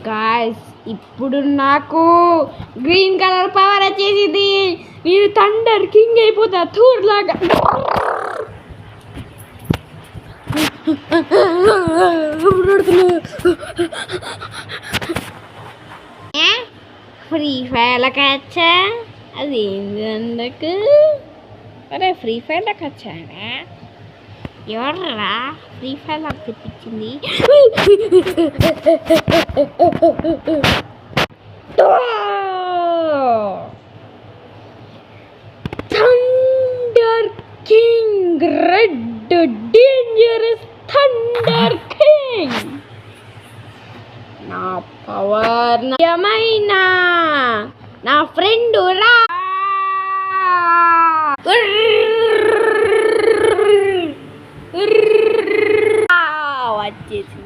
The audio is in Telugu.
గాయ్స్ ఇప్పుడు నాకు గ్రీన్ కలర్ పవర్ వచ్చేసింది. నేను థండర్ కింగ్ అయిపోతా థూర్ లాగా. ఫ్రీ ఫైర్లోకి వచ్చా. అది ఏంటందుకు? అరే ఫ్రీ ఫైర్లోకి వచ్చాడా? ఎవర్రా ఫ్రీ ఫైర్లోకి తెప్పించింది? Thunder king, red dangerous thunder king. నా పవర్ ఏమైనా నా ఫ్రెండ్ రా వచ్చేసి